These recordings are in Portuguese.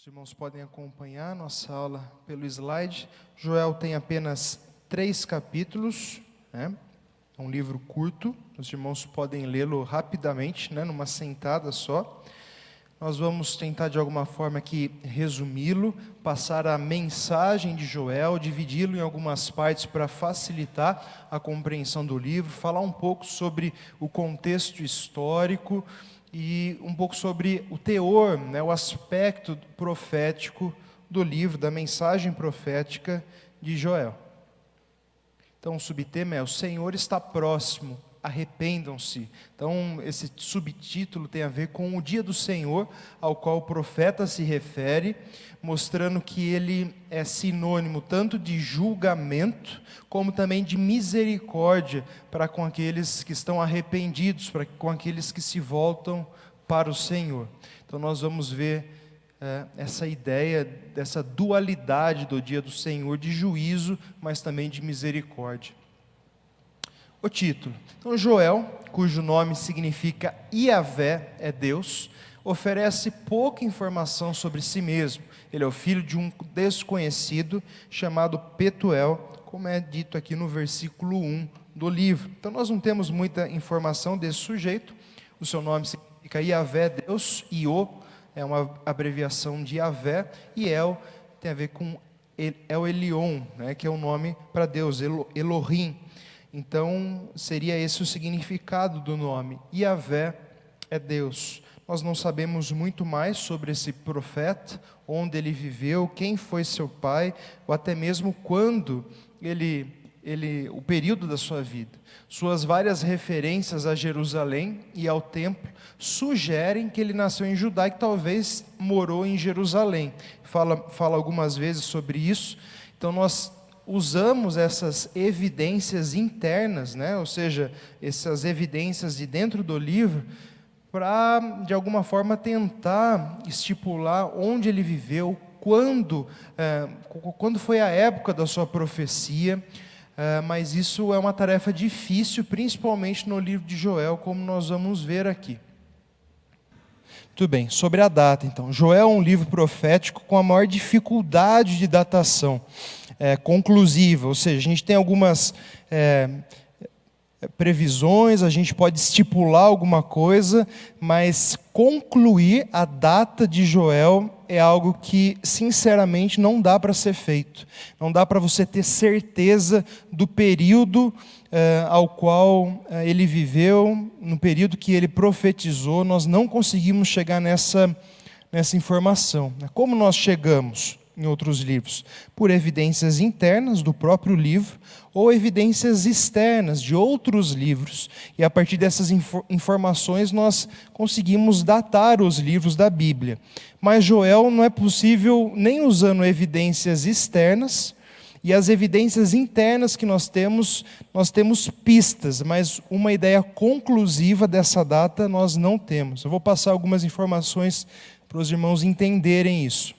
Os irmãos podem acompanhar a nossa aula pelo slide. Joel tem apenas 3 capítulos, né? É um livro curto, os irmãos podem lê-lo rapidamente, né? Numa sentada só. Nós vamos tentar de alguma forma aqui resumi-lo, passar a mensagem de Joel, dividi-lo em algumas partes para facilitar a compreensão do livro, falar um pouco sobre o contexto histórico e um pouco sobre o teor, né, o aspecto profético do livro, da mensagem profética de Joel. Então o subtema é: o Senhor está próximo, arrependam-se. Então esse subtítulo tem a ver com o dia do Senhor, ao qual o profeta se refere, mostrando que ele é sinônimo tanto de julgamento, como também de misericórdia para com aqueles que estão arrependidos, para com aqueles que se voltam para o Senhor. Então nós vamos ver essa ideia dessa dualidade do dia do Senhor, de juízo, mas também de misericórdia. O título. Então Joel, cujo nome significa Iavé, é Deus, oferece pouca informação sobre si mesmo. Ele é o filho de um desconhecido chamado Petuel, como é dito aqui no versículo 1 do livro. Então nós não temos muita informação desse sujeito. O seu nome significa Iavé, Deus, Iô é uma abreviação de Iavé, e El tem a ver com El Elyon, né, que é o nome para Deus, Elohim. Então seria esse o significado do nome. Iavé é Deus. Nós não sabemos muito mais sobre esse profeta, onde ele viveu, quem foi seu pai, ou até mesmo quando o período da sua vida. Suas várias referências a Jerusalém e ao templo sugerem que ele nasceu em Judá e que talvez morou em Jerusalém. Fala algumas vezes sobre isso. Então nós usamos essas evidências internas, né? Ou seja, essas evidências de dentro do livro, para, de alguma forma, tentar estipular onde ele viveu, quando foi a época da sua profecia, mas isso é uma tarefa difícil, principalmente no livro de Joel, como nós vamos ver aqui. Muito bem, sobre a data então. Joel é um livro profético com a maior dificuldade de datação conclusiva, ou seja, a gente tem algumas previsões, a gente pode estipular alguma coisa, mas concluir a data de Joel é algo que, sinceramente, não dá para ser feito. Não dá para você ter certeza do período ao qual ele viveu, no período que ele profetizou. Nós não conseguimos chegar nessa informação. Como nós chegamos em outros livros? Por evidências internas do próprio livro, ou evidências externas de outros livros. E a partir dessas informações nós conseguimos datar os livros da Bíblia. Mas Joel não é possível nem usando evidências externas, e as evidências internas que nós temos pistas, mas uma ideia conclusiva dessa data nós não temos. Eu vou passar algumas informações para os irmãos entenderem isso.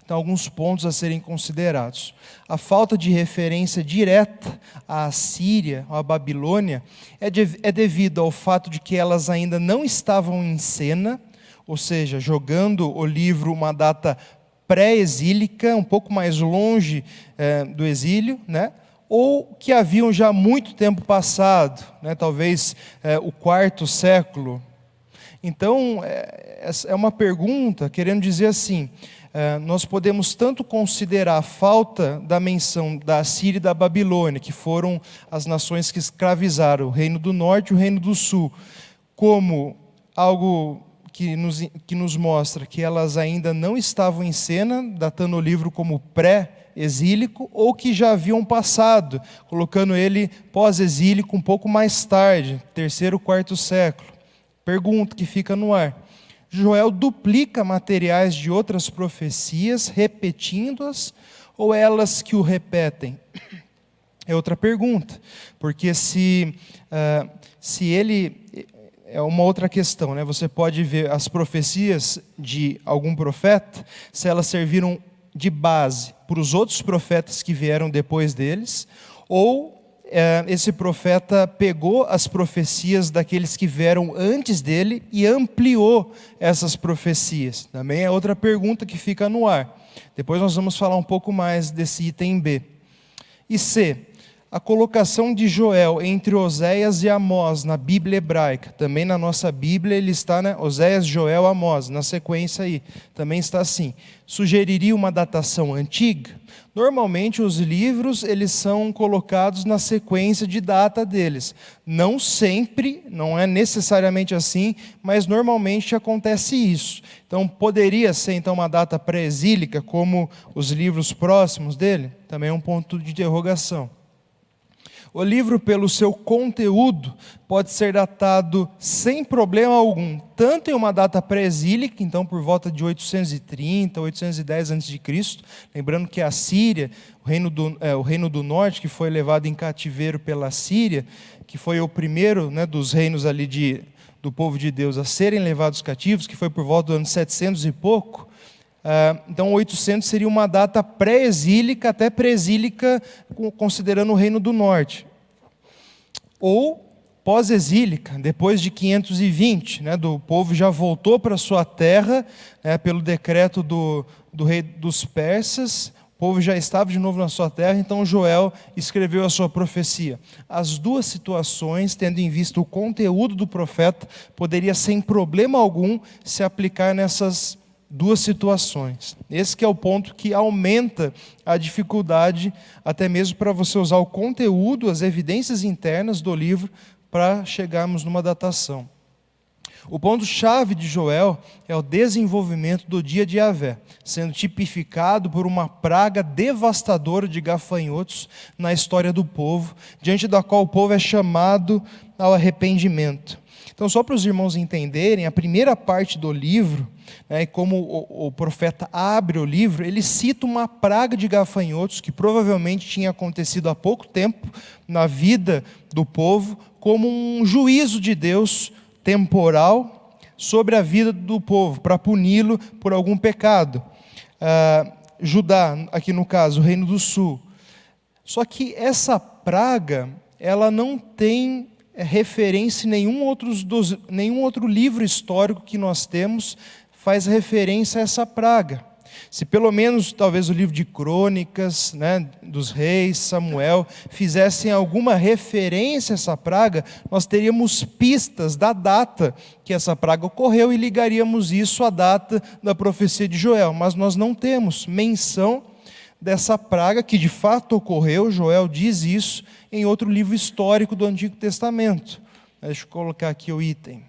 Então, alguns pontos a serem considerados. A falta de referência direta à Assíria, à Babilônia, é devido ao fato de que elas ainda não estavam em cena, ou seja, jogando o livro uma data pré-exílica, um pouco mais longe do exílio, né? Ou que haviam já muito tempo passado, né? Talvez o 4º século. Então, é uma pergunta querendo dizer assim: nós podemos tanto considerar a falta da menção da Assíria e da Babilônia, que foram as nações que escravizaram o Reino do Norte e o Reino do Sul, como algo que nos mostra que elas ainda não estavam em cena, datando o livro como pré-exílico, ou que já haviam passado, colocando ele pós-exílico um pouco mais tarde, 3º, 4º século. Pergunta que fica no ar: Joel duplica materiais de outras profecias, repetindo-as, ou elas que o repetem? É outra pergunta, porque se ele... É uma outra questão, né? Você pode ver as profecias de algum profeta, se elas serviram de base para os outros profetas que vieram depois deles, ou esse profeta pegou as profecias daqueles que vieram antes dele e ampliou essas profecias? Também é outra pergunta que fica no ar. Depois nós vamos falar um pouco mais desse item B. E C, a colocação de Joel entre Oséias e Amós na Bíblia hebraica. Também na nossa Bíblia ele está, né? Oséias, Joel, Amós, na sequência aí. Também está assim. Sugeriria uma datação antiga? Normalmente os livros eles são colocados na sequência de data deles. Não sempre, não é necessariamente assim, mas normalmente acontece isso. Então poderia ser então uma data pré-exílica, como os livros próximos dele? Também é um ponto de interrogação. O livro, pelo seu conteúdo, pode ser datado sem problema algum, tanto em uma data pré-exílica, então por volta de 830, 810 a.C., lembrando que a Síria, o reino do norte, que foi levado em cativeiro pela Síria, que foi o primeiro, né, dos reinos ali do povo de Deus a serem levados cativos, que foi por volta do ano 700 e pouco. Então 800 seria uma data pré-exílica, até pré-exílica, considerando o reino do norte. Ou pós-exílica, depois de 520, né, do povo já voltou para sua terra, né, pelo decreto do rei dos persas, o povo já estava de novo na sua terra, então Joel escreveu a sua profecia. As duas situações, tendo em vista o conteúdo do profeta, poderia sem problema algum se aplicar nessas duas situações. Esse que é o ponto que aumenta a dificuldade, até mesmo para você usar o conteúdo, as evidências internas do livro, para chegarmos numa datação. O ponto-chave de Joel é o desenvolvimento do dia de Yahvé, sendo tipificado por uma praga devastadora de gafanhotos na história do povo, diante da qual o povo é chamado ao arrependimento. Então, só para os irmãos entenderem, a primeira parte do livro, né, como o profeta abre o livro, ele cita uma praga de gafanhotos que provavelmente tinha acontecido há pouco tempo na vida do povo, como um juízo de Deus temporal sobre a vida do povo, para puni-lo por algum pecado. Judá, aqui no caso, o Reino do Sul. Só que essa praga, ela não tem referência em nenhum outro livro histórico que nós temos faz referência a essa praga. Se pelo menos, talvez o livro de Crônicas, né, dos Reis, Samuel, fizessem alguma referência a essa praga, nós teríamos pistas da data que essa praga ocorreu e ligaríamos isso à data da profecia de Joel. Mas nós não temos menção dessa praga que de fato ocorreu. Joel diz isso em outro livro histórico do Antigo Testamento. Deixa eu colocar aqui o item.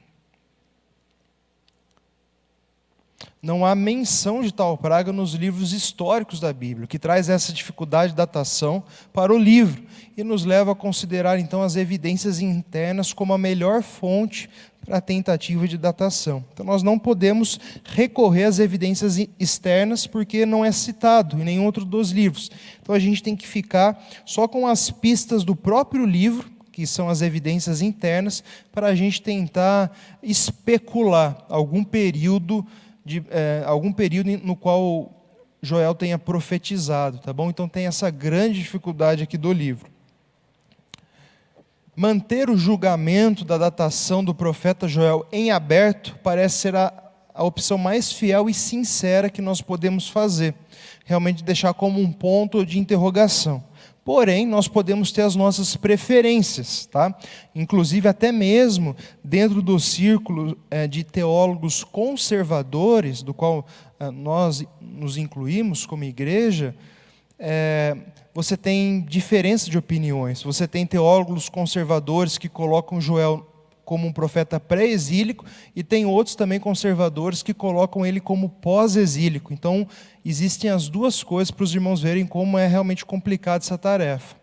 Não há menção de tal praga nos livros históricos da Bíblia, o que traz essa dificuldade de datação para o livro e nos leva a considerar então as evidências internas como a melhor fonte para a tentativa de datação. Então nós não podemos recorrer às evidências externas porque não é citado em nenhum outro dos livros. Então a gente tem que ficar só com as pistas do próprio livro, que são as evidências internas, para a gente tentar especular algum período no qual Joel tenha profetizado, tá bom? Então tem essa grande dificuldade aqui do livro. Manter o julgamento da datação do profeta Joel em aberto parece ser a opção mais fiel e sincera que nós podemos fazer. Realmente deixar como um ponto de interrogação. Porém, nós podemos ter as nossas preferências, tá? Inclusive até mesmo dentro do círculo de teólogos conservadores, do qual nós nos incluímos como igreja, você tem diferença de opiniões. Você tem teólogos conservadores que colocam Joel como um profeta pré-exílico e tem outros também conservadores que colocam ele como pós-exílico. Então, existem as duas coisas para os irmãos verem como é realmente complicada essa tarefa.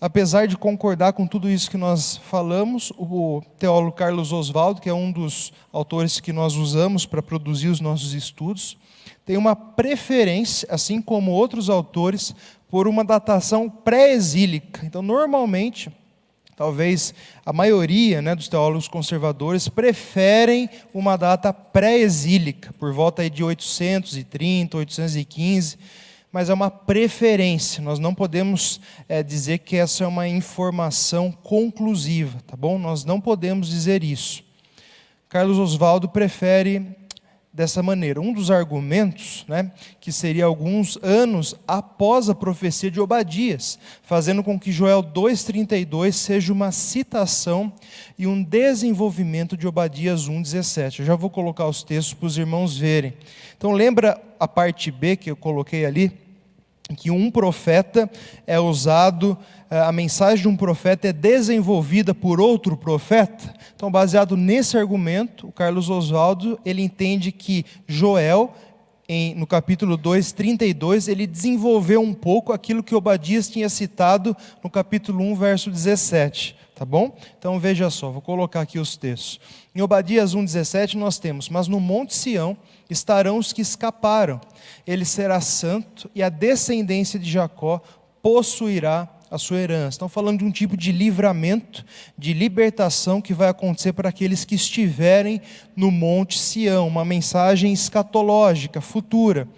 Apesar de concordar com tudo isso que nós falamos, o teólogo Carlos Oswaldo, que é um dos autores que nós usamos para produzir os nossos estudos, tem uma preferência, assim como outros autores, por uma datação pré-exílica. Então, normalmente, talvez a maioria, né, dos teólogos conservadores preferem uma data pré-exílica, por volta aí de 830, 815, mas é uma preferência. Nós não podemos dizer que essa é uma informação conclusiva, tá bom? Nós não podemos dizer isso. Carlos Oswaldo prefere dessa maneira. Um dos argumentos, que seria alguns anos após a profecia de Obadias, fazendo com que Joel 2,32 seja uma citação e um desenvolvimento de Obadias 1,17. Eu já vou colocar os textos para os irmãos verem. Então lembra a parte B que eu coloquei ali? Que um profeta é usado, a mensagem de um profeta é desenvolvida por outro profeta. Então, baseado nesse argumento, o Carlos Oswaldo, ele entende que Joel, no capítulo 2,32, ele desenvolveu um pouco aquilo que Obadias tinha citado no capítulo 1, verso 17. Tá bom? Então, veja só, vou colocar aqui os textos. Em Obadias 1,17 nós temos: mas no monte Sião estarão os que escaparam, ele será santo e a descendência de Jacó possuirá a sua herança. Estão falando de um tipo de livramento, de libertação que vai acontecer para aqueles que estiverem no monte Sião, uma mensagem escatológica, futura.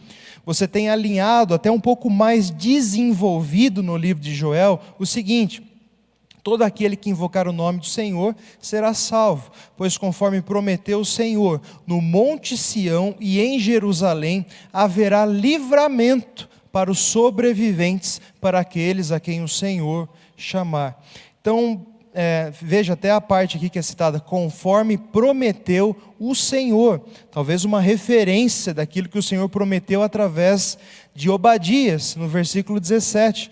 Você tem alinhado, até um pouco mais desenvolvido no livro de Joel, o seguinte: todo aquele que invocar o nome do Senhor será salvo, pois conforme prometeu o Senhor, no monte Sião e em Jerusalém haverá livramento para os sobreviventes, para aqueles a quem o Senhor chamar. Então, veja até a parte aqui que é citada: conforme prometeu o Senhor. Talvez uma referência daquilo que o Senhor prometeu através de Obadias, no versículo 17.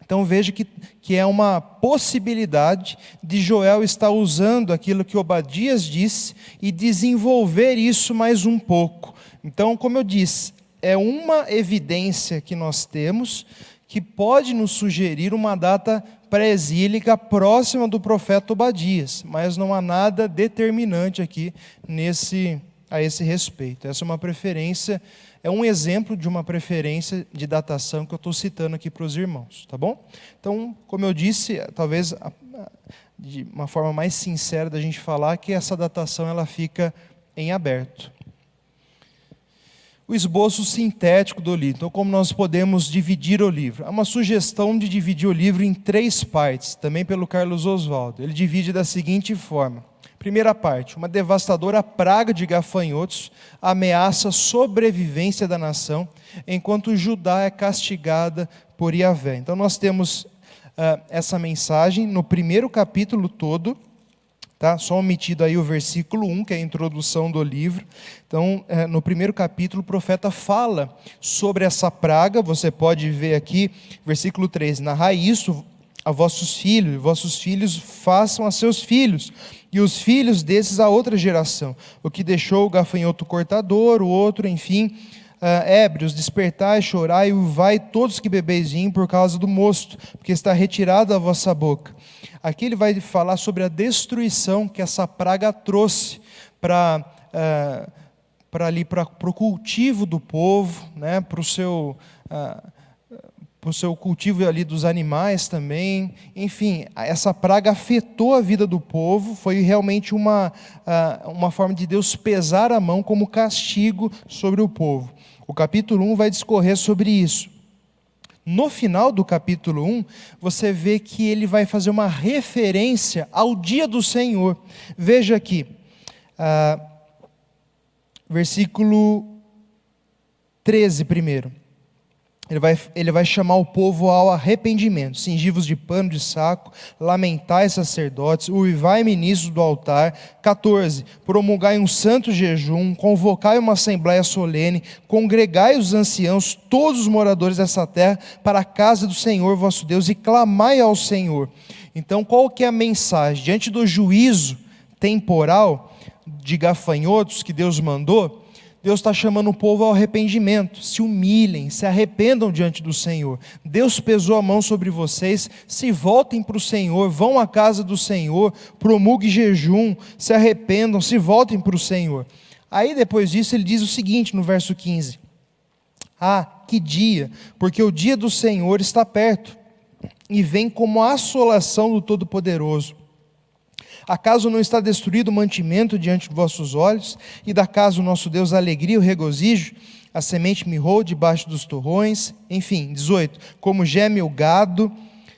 Então veja que é uma possibilidade de Joel estar usando aquilo que Obadias disse e desenvolver isso mais um pouco. Então, como eu disse, é uma evidência que nós temos que pode nos sugerir uma data pré-exílica próxima do profeta Obadias, mas não há nada determinante aqui a esse respeito. Essa é uma preferência. É um exemplo de uma preferência de datação que eu estou citando aqui para os irmãos, tá bom? Então, como eu disse, talvez de uma forma mais sincera da gente falar, que essa datação ela fica em aberto. O esboço sintético do livro. Então, como nós podemos dividir o livro? Há uma sugestão de dividir o livro em 3 partes, também pelo Carlos Oswaldo. Ele divide da seguinte forma. Primeira parte: uma devastadora praga de gafanhotos ameaça a sobrevivência da nação, enquanto Judá é castigada por Yahvé. Então nós temos essa mensagem no primeiro capítulo todo, tá? Só omitido aí o versículo 1, que é a introdução do livro. Então, no primeiro capítulo, o profeta fala sobre essa praga. Você pode ver aqui, versículo 3: narrai isso a vossos filhos façam a seus filhos, e os filhos desses a outra geração. O que deixou o gafanhoto cortador, o outro, enfim, ébrios, despertai, chorai, uivai todos que bebeis vinho por causa do mosto, porque está retirado da vossa boca. Aqui ele vai falar sobre a destruição que essa praga trouxe para o cultivo do povo, para o seu cultivo ali dos animais também. Enfim, essa praga afetou a vida do povo. Foi realmente uma forma de Deus pesar a mão como castigo sobre o povo. O capítulo 1 vai discorrer sobre isso. No final do capítulo 1, você vê que ele vai fazer uma referência ao dia do Senhor. Veja aqui, versículo 13 primeiro. Ele vai chamar o povo ao arrependimento. Cingivos de pano de saco, lamentai sacerdotes, uivai ministros do altar. 14. Promulgai um santo jejum, convocai uma assembleia solene, congregai os anciãos, todos os moradores dessa terra, para a casa do Senhor vosso Deus, e clamai ao Senhor. Então, qual que é a mensagem? Diante do juízo temporal de gafanhotos que Deus mandou, Deus está chamando o povo ao arrependimento. Se humilhem, se arrependam diante do Senhor. Deus pesou a mão sobre vocês, se voltem para o Senhor, vão à casa do Senhor, promulgue jejum, se arrependam, se voltem para o Senhor. Aí depois disso ele diz o seguinte no verso 15: que dia, porque o dia do Senhor está perto, e vem como a assolação do Todo-Poderoso. Acaso não está destruído o mantimento diante de vossos olhos? E da casa o nosso Deus a alegria e o regozijo? A semente mirrou debaixo dos torrões. Enfim, 18. Como geme o gado.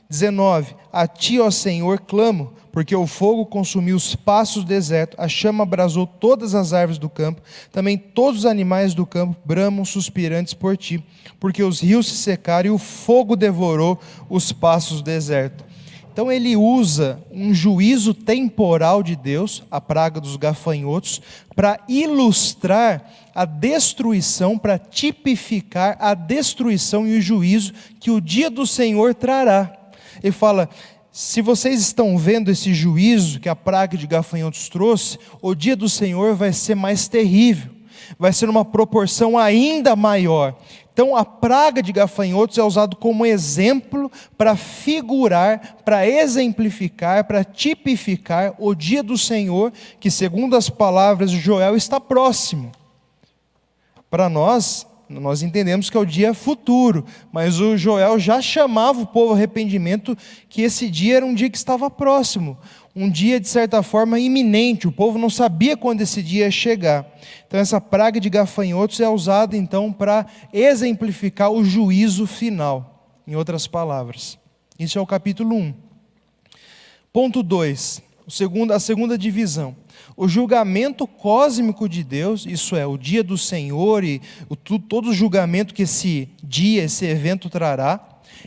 19. A ti, ó Senhor, clamo, porque o fogo consumiu os pastos do deserto, a chama abrasou todas as árvores do campo, também todos os animais do campo bramam suspirantes por ti, porque os rios se secaram e o fogo devorou os pastos do deserto. Então ele usa um juízo temporal de Deus, a praga dos gafanhotos, para ilustrar a destruição, para tipificar a destruição e o juízo que o dia do Senhor trará. Ele fala, se vocês estão vendo esse juízo que a praga de gafanhotos trouxe, o dia do Senhor vai ser mais terrível, vai ser uma proporção ainda maior. Então a praga de gafanhotos é usado como exemplo para figurar, para exemplificar, para tipificar o dia do Senhor, que segundo as palavras de Joel está próximo. Para nós entendemos que é o dia futuro, mas o Joel já chamava o povo ao arrependimento, que esse dia era um dia que estava próximo, um dia de certa forma iminente, o povo não sabia quando esse dia ia chegar. Então essa praga de gafanhotos é usada então para exemplificar o juízo final, em outras palavras. Isso é o capítulo 1. Ponto 2, a segunda divisão. O julgamento cósmico de Deus, isso é, o dia do Senhor e todo o julgamento que esse dia, esse evento trará,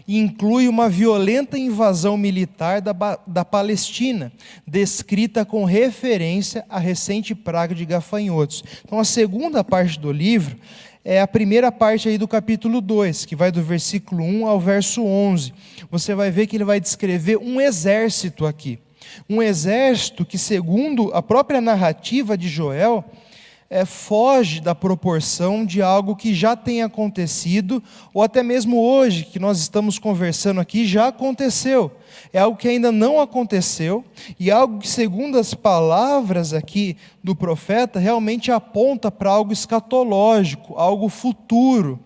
inclui uma violenta invasão militar da Palestina, descrita com referência à recente praga de gafanhotos. Então a segunda parte do livro é a primeira parte aí do capítulo 2, que vai do versículo 1 ao verso 11. Você vai ver que ele vai descrever um exército aqui. Um exército que, segundo a própria narrativa de Joel, foge da proporção de algo que já tem acontecido, ou até mesmo hoje, que nós estamos conversando aqui, já aconteceu. É algo que ainda não aconteceu, e algo que, segundo as palavras aqui do profeta, realmente aponta para algo escatológico, algo futuro.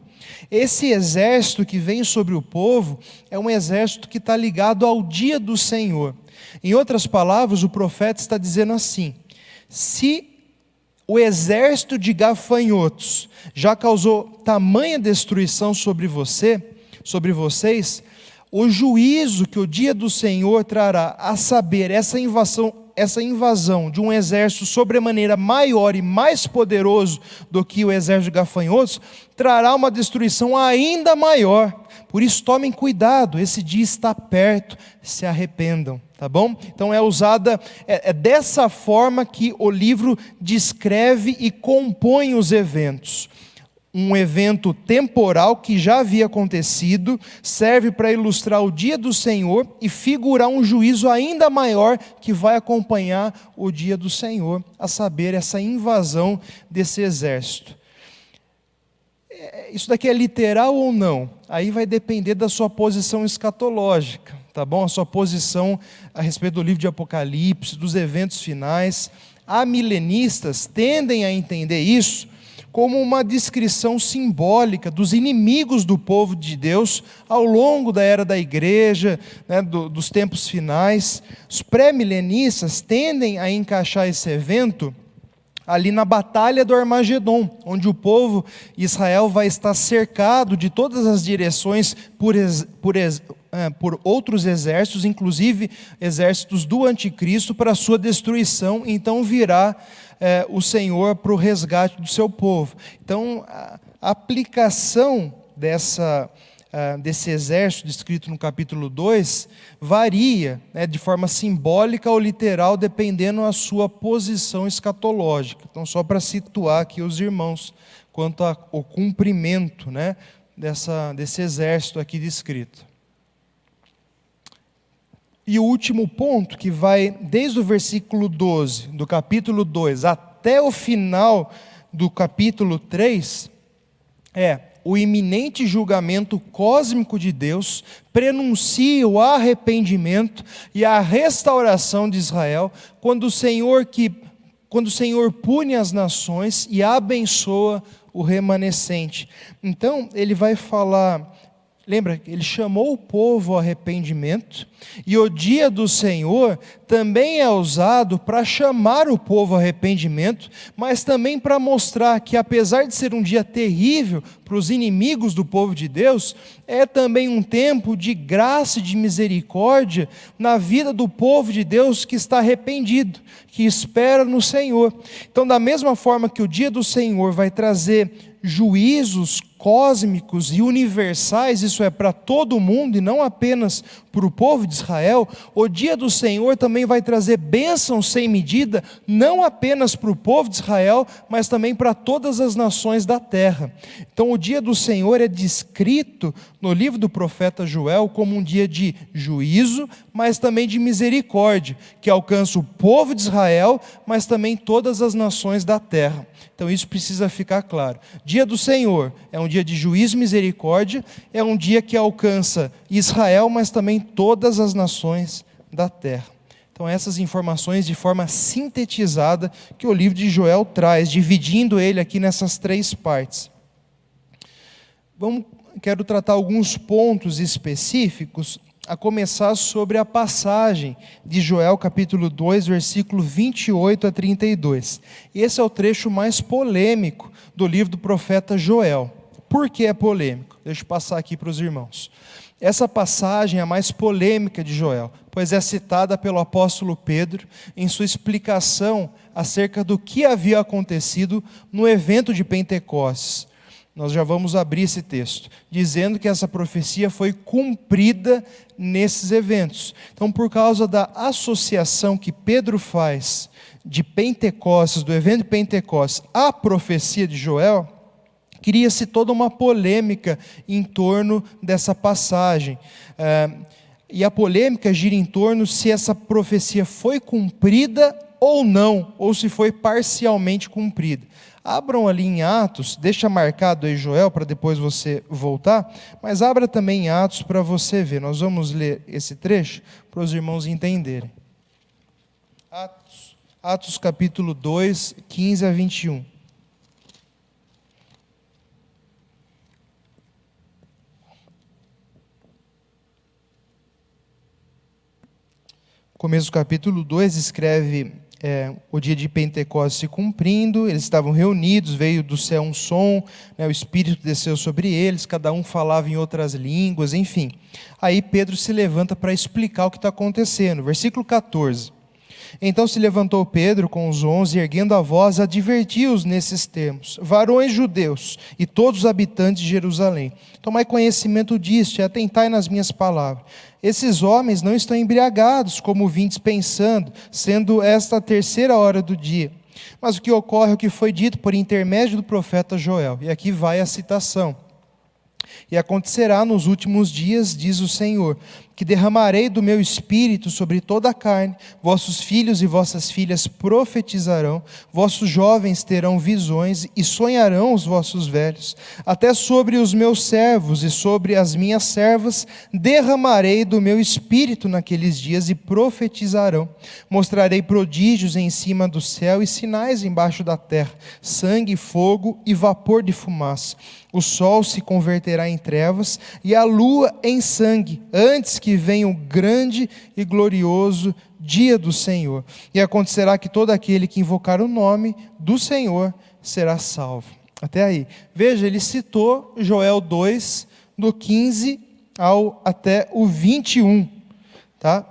Esse exército que vem sobre o povo é um exército que está ligado ao dia do Senhor. Em outras palavras, o profeta está dizendo assim: se o exército de gafanhotos já causou tamanha destruição sobre vocês, o juízo que o dia do Senhor trará, a saber, essa invasão de um exército sobremaneira maior e mais poderoso do que o exército de gafanhotos, trará uma destruição ainda maior. Por isso tomem cuidado, esse dia está perto, se arrependam, tá bom? Então é dessa forma que o livro descreve e compõe os eventos. Um evento temporal que já havia acontecido, serve para ilustrar o dia do Senhor e figurar um juízo ainda maior que vai acompanhar o dia do Senhor, a saber, essa invasão desse exército. Isso daqui é literal ou não? Aí vai depender da sua posição escatológica, tá bom? A sua posição a respeito do livro de Apocalipse, dos eventos finais. Amilenistas tendem a entender isso como uma descrição simbólica dos inimigos do povo de Deus ao longo da era da igreja, né, dos tempos finais. Os pré-milenistas tendem a encaixar esse evento ali na batalha do Armagedon, onde o povo Israel vai estar cercado de todas as direções por outros exércitos, inclusive exércitos do anticristo, para a sua destruição. Então virá o Senhor para o resgate do seu povo. Então a aplicação desse exército descrito no capítulo 2 varia, né, de forma simbólica ou literal, dependendo da sua posição escatológica. Então, só para situar aqui os irmãos quanto ao cumprimento, né, desse exército aqui descrito. E o último ponto, que vai desde o versículo 12 do capítulo 2 até o final do capítulo 3, o iminente julgamento cósmico de Deus prenuncia o arrependimento e a restauração de Israel, quando o Senhor pune as nações e abençoa o remanescente. Então, ele vai falar Lembra, ele chamou o povo ao arrependimento, e o dia do Senhor também é usado para chamar o povo ao arrependimento, mas também para mostrar que, apesar de ser um dia terrível para os inimigos do povo de Deus, é também um tempo de graça e de misericórdia na vida do povo de Deus que está arrependido, que espera no Senhor. Então, da mesma forma que o dia do Senhor vai trazer juízos cósmicos e universais, isso é, para todo mundo e não apenas para o povo de Israel, o dia do Senhor também vai trazer bênçãos sem medida, não apenas para o povo de Israel, mas também para todas as nações da terra. Então o dia do Senhor é descrito no livro do profeta Joel como um dia de juízo, mas também de misericórdia, que alcança o povo de Israel, mas também todas as nações da terra. Então isso precisa ficar claro. Dia do Senhor é um dia de juízo e misericórdia, é um dia que alcança Israel, mas também todas as nações da terra. Então essas informações de forma sintetizada que o livro de Joel traz, dividindo ele aqui nessas 3 partes. Quero tratar alguns pontos específicos, a começar sobre a passagem de Joel capítulo 2, versículo 28 a 32. Esse é o trecho mais polêmico do livro do profeta Joel. Por que é polêmico? Deixa eu passar aqui para os irmãos. Essa passagem é a mais polêmica de Joel, pois é citada pelo apóstolo Pedro em sua explicação acerca do que havia acontecido no evento de Pentecostes. Nós já vamos abrir esse texto, dizendo que essa profecia foi cumprida nesses eventos. Então, por causa da associação que Pedro faz de Pentecostes, do evento de Pentecostes, à profecia de Joel, cria-se toda uma polêmica em torno dessa passagem. E a polêmica gira em torno se essa profecia foi cumprida ou não, ou se foi parcialmente cumprida. Abram ali em Atos, deixa marcado aí Joel para depois você voltar, mas abra também em Atos para você ver. Nós vamos ler esse trecho para os irmãos entenderem. Atos capítulo 2, 15 a 21. Começo do capítulo 2 escreve o dia de Pentecostes se cumprindo, eles estavam reunidos, veio do céu um som, o Espírito desceu sobre eles, cada um falava em outras línguas, enfim. Aí Pedro se levanta para explicar o que está acontecendo. Versículo 14. Então se levantou Pedro com os 11, erguendo a voz, advertiu-os nesses termos: varões judeus e todos os habitantes de Jerusalém, tomai conhecimento disto e atentai nas minhas palavras. Esses homens não estão embriagados, como vindes pensando, sendo esta a 3ª hora do dia. Mas o que ocorre é o que foi dito por intermédio do profeta Joel. E aqui vai a citação. E acontecerá nos últimos dias, diz o Senhor, que derramarei do meu espírito sobre toda a carne, vossos filhos e vossas filhas profetizarão, vossos jovens terão visões e sonharão os vossos velhos. Até sobre os meus servos e sobre as minhas servas derramarei do meu espírito naqueles dias e profetizarão. Mostrarei prodígios em cima do céu e sinais embaixo da terra, sangue, fogo e vapor de fumaça. O sol se converterá em trevas e a lua em sangue, antes que venha o grande e glorioso dia do Senhor. E acontecerá que todo aquele que invocar o nome do Senhor será salvo. Até aí. Veja, ele citou Joel 2, do 15 até o 21. Tá?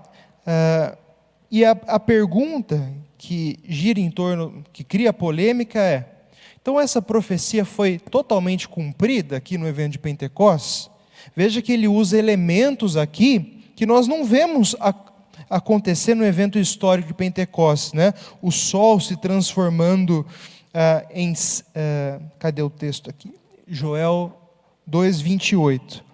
E a pergunta que gira em torno, que cria polêmica é: então essa profecia foi totalmente cumprida aqui no evento de Pentecostes? Veja que ele usa elementos aqui que nós não vemos acontecer no evento histórico de Pentecostes, né? O sol se transformando cadê o texto aqui? Joel 2, 28.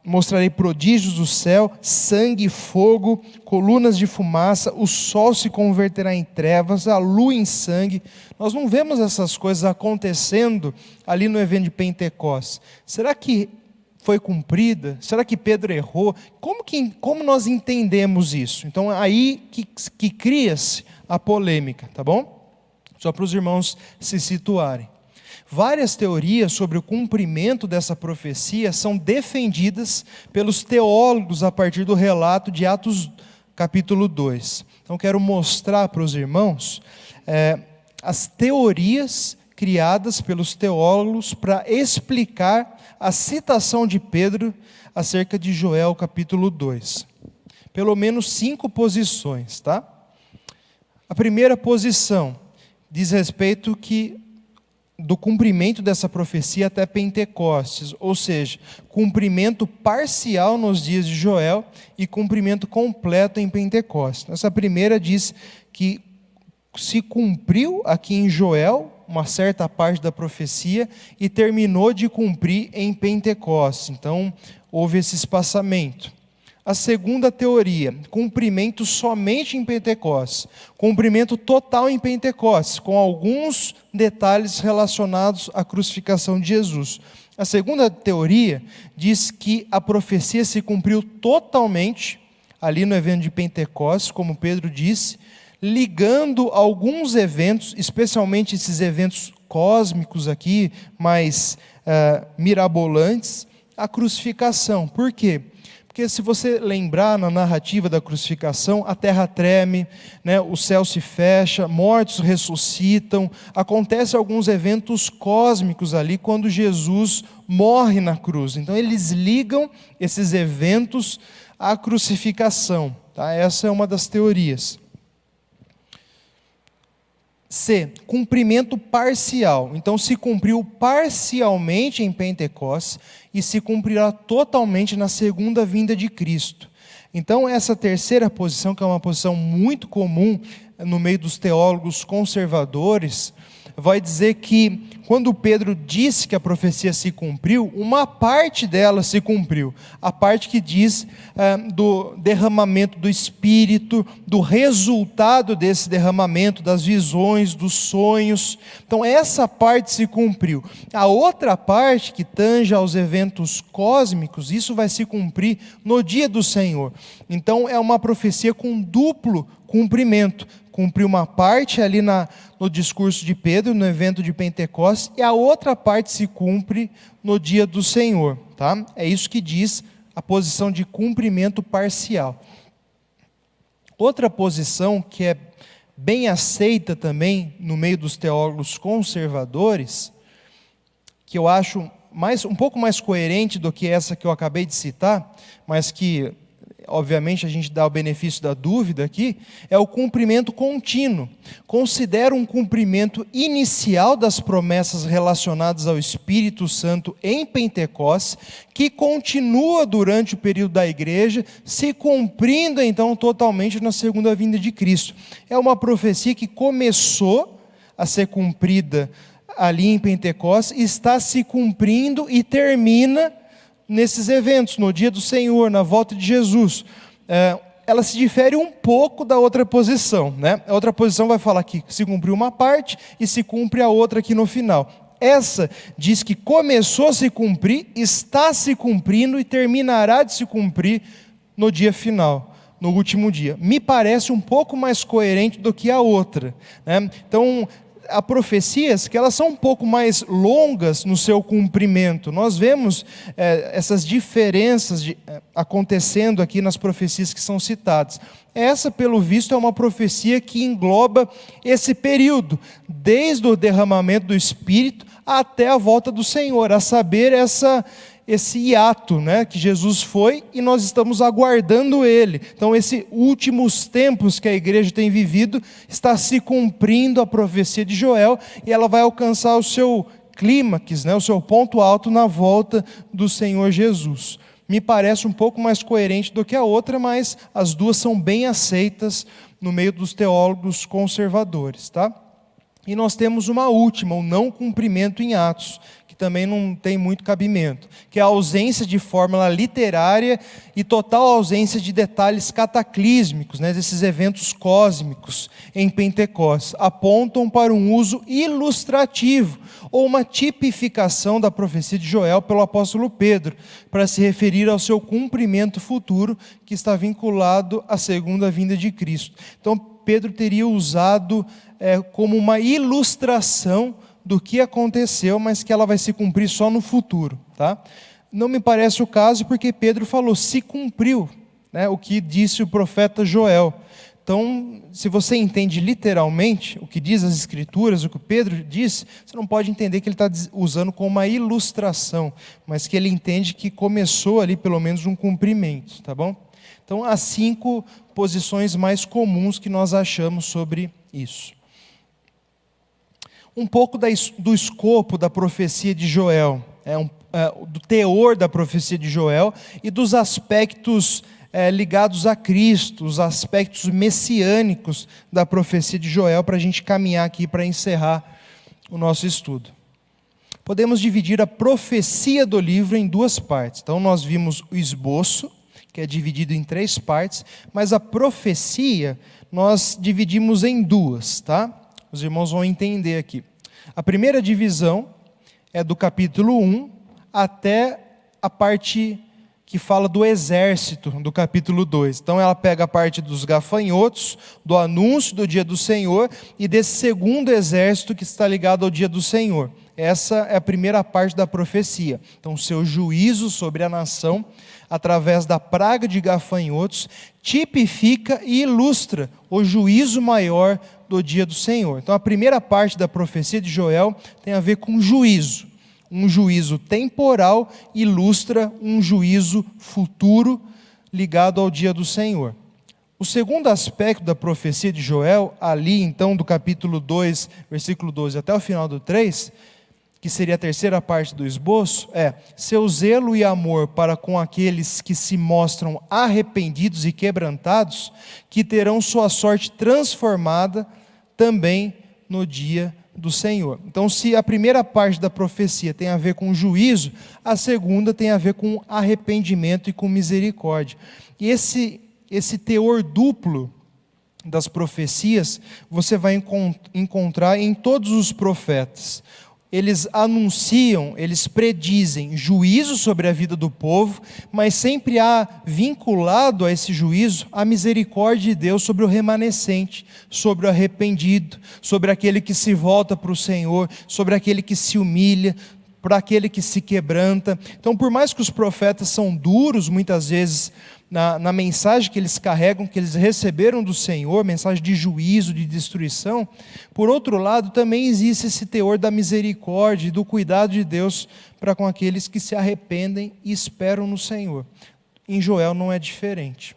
Mostrarei prodígios do céu, sangue e fogo, colunas de fumaça, o sol se converterá em trevas, a lua em sangue. Nós não vemos essas coisas acontecendo ali no evento de Pentecostes. Será que foi cumprida? Será que Pedro errou? Como nós entendemos isso? Então é aí que cria-se a polêmica, tá bom? Só para os irmãos se situarem. Várias teorias sobre o cumprimento dessa profecia são defendidas pelos teólogos a partir do relato de Atos capítulo 2. Então quero mostrar para os irmãos as teorias criadas pelos teólogos para explicar a citação de Pedro acerca de Joel capítulo 2. Pelo menos 5 posições, tá? A primeira posição diz respeito do cumprimento dessa profecia até Pentecostes, ou seja, cumprimento parcial nos dias de Joel e cumprimento completo em Pentecostes. Essa primeira diz que se cumpriu aqui em Joel uma certa parte da profecia e terminou de cumprir em Pentecostes. Então, houve esse espaçamento. A segunda teoria, cumprimento somente em Pentecostes, cumprimento total em Pentecostes, com alguns detalhes relacionados à crucificação de Jesus. A segunda teoria diz que a profecia se cumpriu totalmente ali no evento de Pentecostes, como Pedro disse, ligando alguns eventos, especialmente esses eventos cósmicos aqui, mais mirabolantes, à crucificação. Por quê? Porque se você lembrar na narrativa da crucificação, a terra treme, né, o céu se fecha, mortos ressuscitam, acontecem alguns eventos cósmicos ali quando Jesus morre na cruz. Então eles ligam esses eventos à crucificação. Tá? Essa é uma das teorias. C, cumprimento parcial. Então se cumpriu parcialmente em Pentecostes e se cumprirá totalmente na segunda vinda de Cristo. Então essa terceira posição, que é uma posição muito comum no meio dos teólogos conservadores, vai dizer que quando Pedro disse que a profecia se cumpriu, uma parte dela se cumpriu. A parte que diz do derramamento do Espírito, do resultado desse derramamento, das visões, dos sonhos. Então essa parte se cumpriu. A outra parte que tange aos eventos cósmicos, isso vai se cumprir no dia do Senhor. Então é uma profecia com duplo cumprimento. Cumpriu uma parte ali no discurso de Pedro, no evento de Pentecostes, e a outra parte se cumpre no dia do Senhor. Tá? É isso que diz a posição de cumprimento parcial. Outra posição que é bem aceita também no meio dos teólogos conservadores, que eu acho um pouco mais coerente do que essa que eu acabei de citar, mas que obviamente a gente dá o benefício da dúvida aqui, é o cumprimento contínuo. Considera um cumprimento inicial das promessas relacionadas ao Espírito Santo em Pentecostes, que continua durante o período da igreja, se cumprindo então totalmente na segunda vinda de Cristo. É uma profecia que começou a ser cumprida ali em Pentecostes, está se cumprindo e termina nesses eventos, no dia do Senhor, na volta de Jesus. Ela se difere um pouco da outra posição, né? A outra posição vai falar que se cumpriu uma parte e se cumpre a outra aqui no final. Essa diz que começou a se cumprir, está se cumprindo e terminará de se cumprir no dia final, no último dia. Me parece um pouco mais coerente do que a outra, né? Então, há profecias que elas são um pouco mais longas no seu cumprimento. Nós vemos essas diferenças acontecendo aqui nas profecias que são citadas. Essa, pelo visto, é uma profecia que engloba esse período, desde o derramamento do Espírito até a volta do Senhor, a saber, esse hiato, né, que Jesus foi e nós estamos aguardando Ele. Então, esses últimos tempos que a igreja tem vivido, está se cumprindo a profecia de Joel e ela vai alcançar o seu clímax, né, o seu ponto alto na volta do Senhor Jesus. Me parece um pouco mais coerente do que a outra, mas as duas são bem aceitas no meio dos teólogos conservadores, tá? E nós temos uma última, o não cumprimento em Atos, que também não tem muito cabimento, que é a ausência de fórmula literária e total ausência de detalhes cataclísmicos, né, desses eventos cósmicos em Pentecostes, apontam para um uso ilustrativo, ou uma tipificação da profecia de Joel pelo apóstolo Pedro, para se referir ao seu cumprimento futuro, que está vinculado à segunda vinda de Cristo. Então, Pedro teria usado como uma ilustração do que aconteceu, mas que ela vai se cumprir só no futuro, tá? Não me parece o caso, porque Pedro falou, se cumpriu, né, o que disse o profeta Joel. Então, se você entende literalmente o que diz as Escrituras, o que Pedro diz, você não pode entender que ele está usando como uma ilustração, mas que ele entende que começou ali pelo menos um cumprimento, tá bom? Então, as 5 posições mais comuns que nós achamos sobre isso. Um pouco do escopo da profecia de Joel, do teor da profecia de Joel e dos aspectos ligados a Cristo, os aspectos messiânicos da profecia de Joel, para a gente caminhar aqui para encerrar o nosso estudo. Podemos dividir a profecia do livro em 2 partes. Então nós vimos o esboço, que é dividido em 3 partes, mas a profecia nós dividimos em 2, tá? Os irmãos vão entender aqui. A primeira divisão é do capítulo 1 até a parte que fala do exército, do capítulo 2. Então ela pega a parte dos gafanhotos, do anúncio do dia do Senhor e desse segundo exército que está ligado ao dia do Senhor. Essa é a primeira parte da profecia. Então, seu juízo sobre a nação, através da praga de gafanhotos, tipifica e ilustra o juízo maior do dia do Senhor. Então, a primeira parte da profecia de Joel tem a ver com juízo. Um juízo temporal ilustra um juízo futuro ligado ao dia do Senhor. O segundo aspecto da profecia de Joel, ali então do capítulo 2, versículo 12 até o final do 3, que seria a terceira parte do esboço, é seu zelo e amor para com aqueles que se mostram arrependidos e quebrantados, que terão sua sorte transformada também no dia do Senhor. Então, se a primeira parte da profecia tem a ver com juízo, a segunda tem a ver com arrependimento e com misericórdia. E esse teor duplo das profecias, você vai encontrar em todos os profetas. Eles anunciam, eles predizem juízo sobre a vida do povo, mas sempre há vinculado a esse juízo a misericórdia de Deus sobre o remanescente, sobre o arrependido, sobre aquele que se volta para o Senhor, sobre aquele que se humilha, para aquele que se quebranta. Então, por mais que os profetas são duros, muitas vezes, na mensagem que eles carregam, que eles receberam do Senhor, mensagem de juízo, de destruição, por outro lado, também existe esse teor da misericórdia e do cuidado de Deus para com aqueles que se arrependem e esperam no Senhor. Em Joel não é diferente.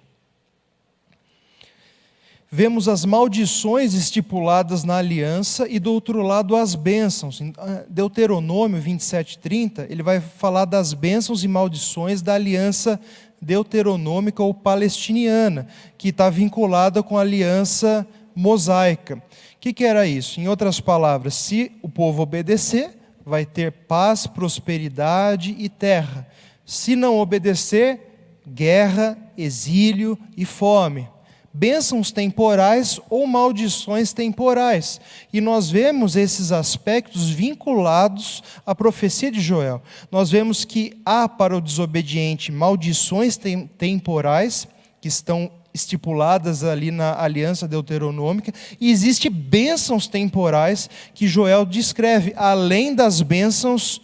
Vemos as maldições estipuladas na aliança e do outro lado as bênçãos. Deuteronômio 27:30, ele vai falar das bênçãos e maldições da aliança deuteronômica ou palestiniana, que está vinculada com a aliança mosaica. O que era isso? Em outras palavras, se o povo obedecer, vai ter paz, prosperidade e terra. Se não obedecer, guerra, exílio e fome. Bênçãos temporais ou maldições temporais. E nós vemos esses aspectos vinculados à profecia de Joel. Nós vemos que há para o desobediente maldições temporais, que estão estipuladas ali na aliança deuteronômica, e existe bênçãos temporais que Joel descreve, além das bênçãos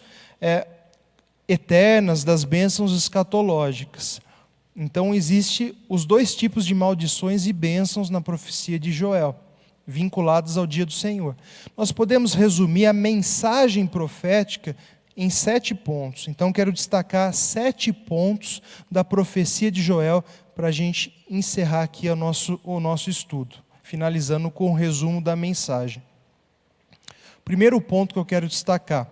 eternas, das bênçãos escatológicas. Então, existe os 2 tipos de maldições e bênçãos na profecia de Joel, vinculadas ao dia do Senhor. Nós podemos resumir a mensagem profética em 7 pontos. Então, quero destacar 7 pontos da profecia de Joel para a gente encerrar aqui o nosso estudo, finalizando com o resumo da mensagem. Primeiro ponto que eu quero destacar.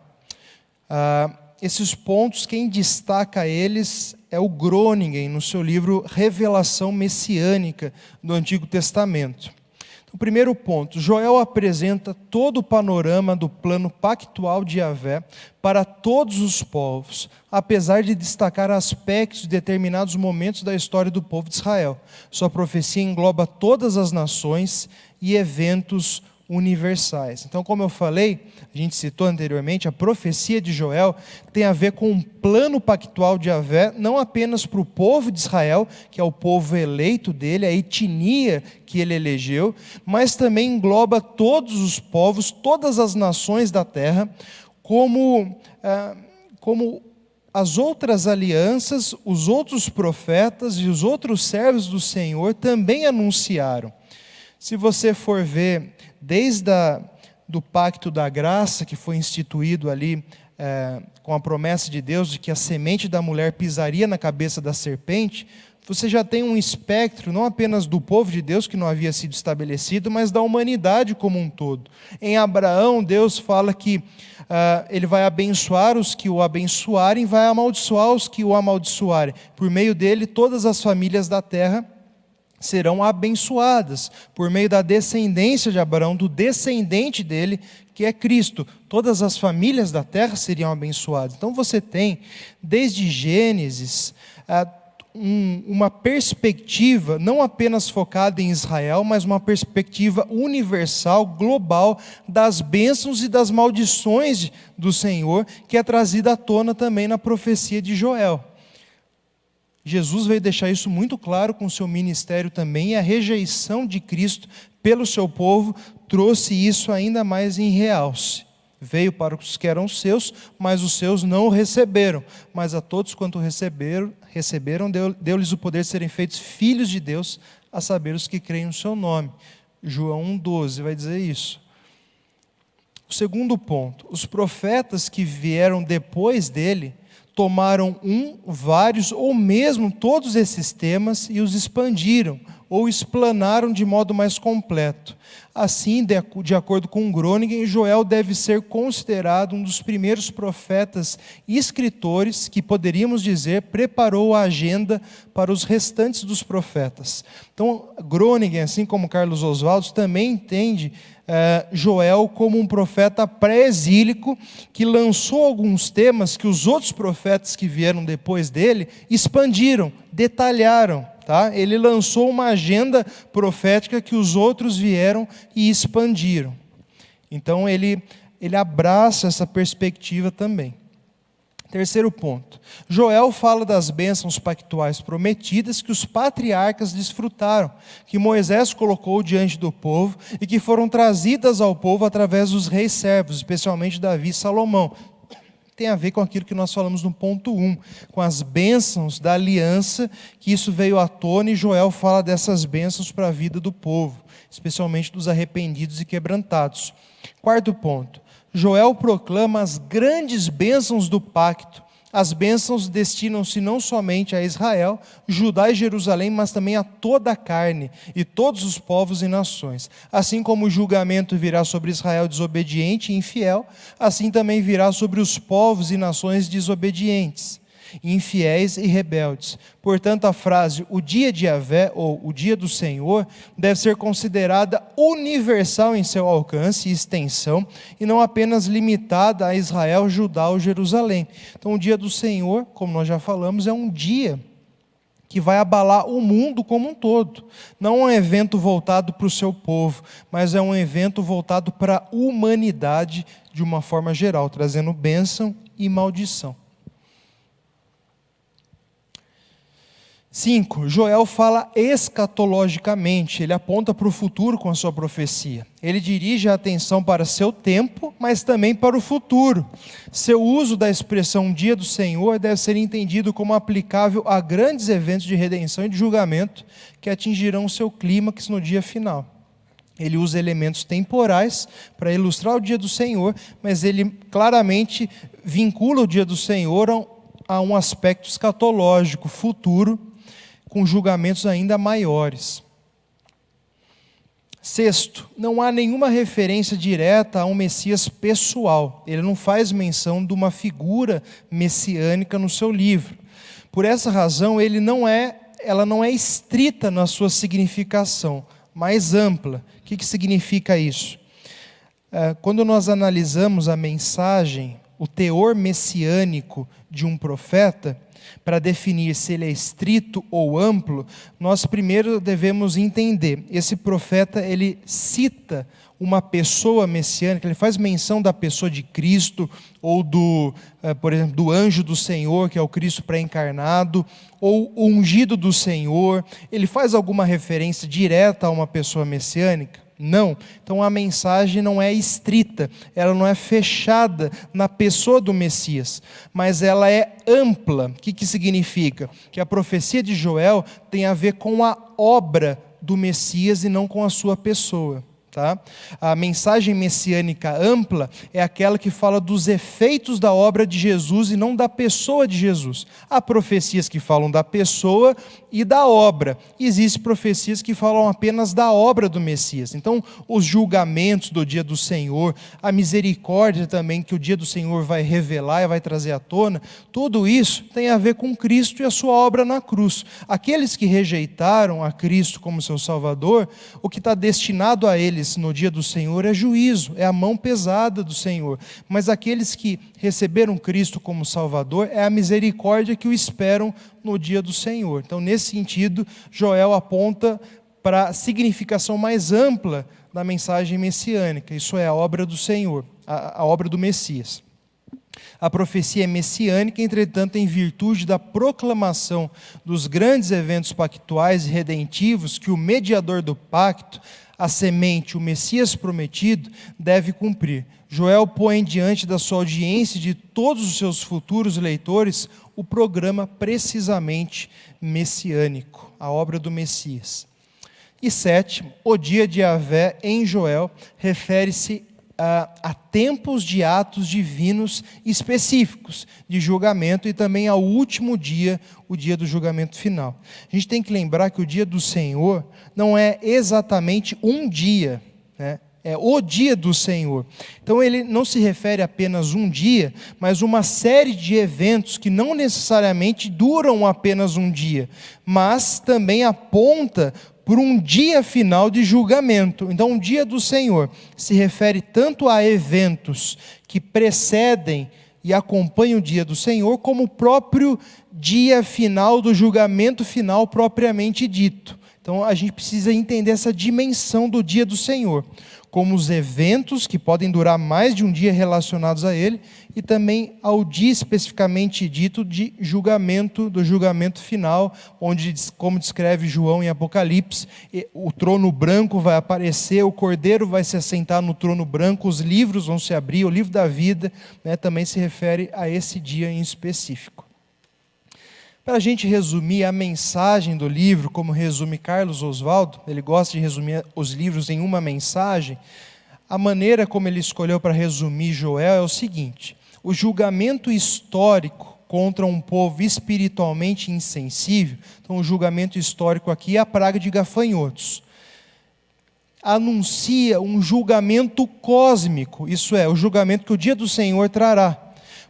Esses pontos, quem destaca eles é o Groningen, no seu livro Revelação Messiânica do Antigo Testamento. Então, primeiro ponto, Joel apresenta todo o panorama do plano pactual de Yahvé para todos os povos, apesar de destacar aspectos de determinados momentos da história do povo de Israel. Sua profecia engloba todas as nações e eventos universais. Então, como eu falei, a gente citou anteriormente, a profecia de Joel tem a ver com um plano pactual de Yahvé, não apenas para o povo de Israel, que é o povo eleito dele, a etnia que ele elegeu, mas também engloba todos os povos, todas as nações da terra, como as outras alianças, os outros profetas e os outros servos do Senhor também anunciaram. Se você for ver, desde do pacto da graça, que foi instituído ali com a promessa de Deus de que a semente da mulher pisaria na cabeça da serpente, você já tem um espectro não apenas do povo de Deus, que não havia sido estabelecido, mas da humanidade como um todo. Em Abraão, Deus fala que ele vai abençoar os que o abençoarem, vai amaldiçoar os que o amaldiçoarem. Por meio dele, todas as famílias da terra serão abençoadas, por meio da descendência de Abraão, do descendente dele, que é Cristo. Todas as famílias da terra seriam abençoadas. Então você tem, desde Gênesis, uma perspectiva não apenas focada em Israel, mas uma perspectiva universal, global, das bênçãos e das maldições do Senhor, que é trazida à tona também na profecia de Joel. Jesus veio deixar isso muito claro com o seu ministério também, e a rejeição de Cristo pelo seu povo trouxe isso ainda mais em realce. Veio para os que eram seus, mas os seus não o receberam. Mas a todos quanto receberam, deu-lhes o poder de serem feitos filhos de Deus, a saber, os que creem no seu nome. João 1,12 vai dizer isso. O segundo ponto, os profetas que vieram depois dele, tomaram vários ou mesmo todos esses temas e os expandiram, ou explanaram de modo mais completo. Assim, de acordo com Groningen, Joel deve ser considerado um dos primeiros profetas e escritores que, poderíamos dizer, preparou a agenda para os restantes dos profetas. Então, Groningen, assim como Carlos Oswaldo, também entende Joel como um profeta pré-exílico que lançou alguns temas que os outros profetas que vieram depois dele expandiram, detalharam. Tá? Ele lançou uma agenda profética que os outros vieram e expandiram. Então ele abraça essa perspectiva também. Terceiro ponto, Joel fala das bênçãos pactuais prometidas que os patriarcas desfrutaram, que Moisés colocou diante do povo e que foram trazidas ao povo através dos reis servos, especialmente Davi e Salomão. Tem a ver com aquilo que nós falamos no ponto 1, com as bênçãos da aliança, que isso veio à tona, e Joel fala dessas bênçãos para a vida do povo, especialmente dos arrependidos e quebrantados. Quarto ponto, Joel proclama as grandes bênçãos do pacto. As bênçãos destinam-se não somente a Israel, Judá e Jerusalém, mas também a toda a carne e todos os povos e nações. Assim como o julgamento virá sobre Israel desobediente e infiel, assim também virá sobre os povos e nações desobedientes, infiéis e rebeldes. Portanto, a frase o dia de Yahvé, ou o dia do Senhor, deve ser considerada universal em seu alcance e extensão, e não apenas limitada a Israel, Judá ou Jerusalém. Então, o dia do Senhor, como nós já falamos, é um dia que vai abalar o mundo como um todo. Não é um evento voltado para o seu povo, mas é um evento voltado para a humanidade de uma forma geral, trazendo bênção e maldição. 5. Joel fala escatologicamente, ele aponta para o futuro com a sua profecia. Ele dirige a atenção para seu tempo, mas também para o futuro. Seu uso da expressão dia do Senhor deve ser entendido como aplicável a grandes eventos de redenção e de julgamento que atingirão o seu clímax no dia final. Ele usa elementos temporais para ilustrar o dia do Senhor, mas ele claramente vincula o dia do Senhor a um aspecto escatológico, futuro, com julgamentos ainda maiores. 6. Não há nenhuma referência direta a um Messias pessoal. Ele não faz menção de uma figura messiânica no seu livro. Por essa razão, ela não é estrita na sua significação, mais ampla. O que significa isso? Quando nós analisamos a mensagem o teor messiânico de um profeta, para definir se ele é estrito ou amplo, nós primeiro devemos entender, esse profeta ele cita uma pessoa messiânica, ele faz menção da pessoa de Cristo, ou por exemplo, do anjo do Senhor, que é o Cristo pré-encarnado, ou o ungido do Senhor. Ele faz alguma referência direta a uma pessoa messiânica? Não. Então a mensagem não é estrita, ela não é fechada na pessoa do Messias, mas ela é ampla. O que significa? Que a profecia de Joel tem a ver com a obra do Messias e não com a sua pessoa. Tá? A mensagem messiânica ampla é aquela que fala dos efeitos da obra de Jesus e não da pessoa de Jesus. Há profecias que falam da pessoa e da obra. Existem profecias que falam apenas da obra do Messias. Então, os julgamentos do dia do Senhor, a misericórdia também que o dia do Senhor vai revelar e vai trazer à tona, tudo isso tem a ver com Cristo e a sua obra na cruz. Aqueles que rejeitaram a Cristo como seu Salvador, o que está destinado a eles no dia do Senhor é juízo, é a mão pesada do Senhor. Mas aqueles que receberam Cristo como Salvador, é a misericórdia que o esperam no dia do Senhor. Então, nesse sentido, Joel aponta para a significação mais ampla da mensagem messiânica. Isso é a obra do Senhor, a obra do Messias. A profecia é messiânica, entretanto, em virtude da proclamação dos grandes eventos pactuais e redentivos que o mediador do pacto, a semente, o Messias prometido, deve cumprir. Joel põe diante da sua audiência e de todos os seus futuros leitores o programa precisamente messiânico, a obra do Messias. E sétimo, o dia de Yahvé em Joel refere-se a tempos de atos divinos específicos de julgamento e também ao último dia, o dia do julgamento final. A gente tem que lembrar que o dia do Senhor não é exatamente um dia, né? É o dia do Senhor. Então ele não se refere a apenas um dia, mas uma série de eventos que não necessariamente duram apenas um dia, mas também aponta por um dia final de julgamento. Então, o dia do Senhor se refere tanto a eventos que precedem e acompanham o dia do Senhor, como o próprio dia final do julgamento final propriamente dito. Então, a gente precisa entender essa dimensão do dia do Senhor, como os eventos que podem durar mais de um dia relacionados a ele, e também ao dia especificamente dito de julgamento, do julgamento final, onde, como descreve João em Apocalipse, o trono branco vai aparecer, o cordeiro vai se assentar no trono branco, os livros vão se abrir, o livro da vida, né, também se refere a esse dia em específico. Para a gente resumir a mensagem do livro, como resume Carlos Oswaldo, ele gosta de resumir os livros em uma mensagem, a maneira como ele escolheu para resumir Joel é o seguinte: o julgamento histórico contra um povo espiritualmente insensível, então o julgamento histórico aqui é a praga de gafanhotos, anuncia um julgamento cósmico, isso é, o julgamento que o dia do Senhor trará,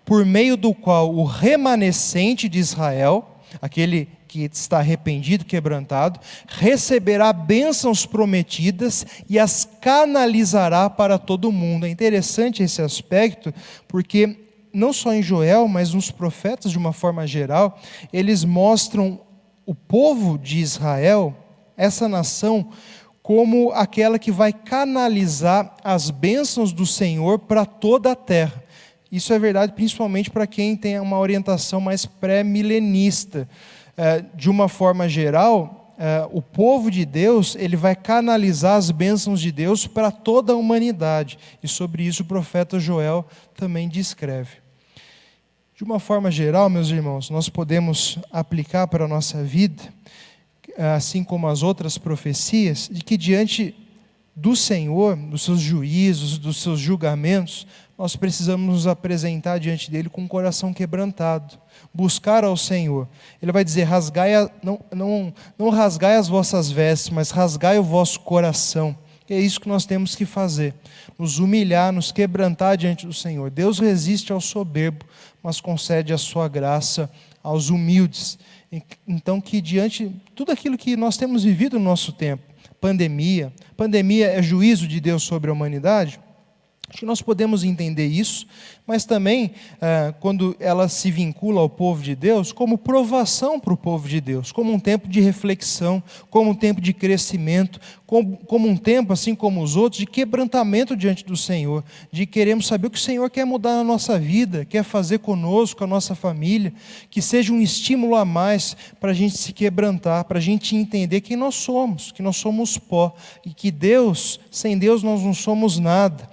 por meio do qual o remanescente de Israel, aquele que está arrependido, quebrantado, receberá bênçãos prometidas e as canalizará para todo mundo. É interessante esse aspecto, porque não só em Joel, mas nos profetas de uma forma geral, eles mostram o povo de Israel, essa nação, como aquela que vai canalizar as bênçãos do Senhor para toda a terra. Isso é verdade principalmente para quem tem uma orientação mais pré-milenista. De uma forma geral, o povo de Deus, ele vai canalizar as bênçãos de Deus para toda a humanidade. E sobre isso o profeta Joel também descreve. De uma forma geral, meus irmãos, nós podemos aplicar para a nossa vida, assim como as outras profecias, de que diante do Senhor, dos seus juízos, dos seus julgamentos, nós precisamos nos apresentar diante dele com o coração quebrantado, buscar ao Senhor. Ele vai dizer: não rasgai as vossas vestes, mas rasgai o vosso coração. E é isso que nós temos que fazer, nos humilhar, nos quebrantar diante do Senhor. Deus resiste ao soberbo, mas concede a sua graça aos humildes. Então, que diante de tudo aquilo que nós temos vivido no nosso tempo, pandemia é juízo de Deus sobre a humanidade, acho que nós podemos entender isso, mas também quando ela se vincula ao povo de Deus, como provação para o povo de Deus, como um tempo de reflexão, como um tempo de crescimento, como um tempo, assim como os outros, de quebrantamento diante do Senhor, de queremos saber o que o Senhor quer mudar na nossa vida, quer fazer conosco, a nossa família, que seja um estímulo a mais para a gente se quebrantar, para a gente entender quem nós somos, que nós somos pó, e que Deus, sem Deus nós não somos nada,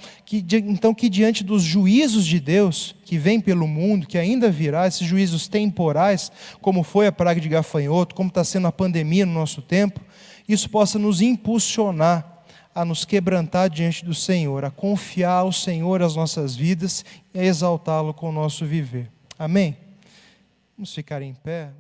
então que diante dos juízos de Deus, que vem pelo mundo, que ainda virá, esses juízos temporais, como foi a praga de gafanhoto, como está sendo a pandemia no nosso tempo, isso possa nos impulsionar a nos quebrantar diante do Senhor, a confiar ao Senhor as nossas vidas e a exaltá-lo com o nosso viver. Amém? Vamos ficar em pé.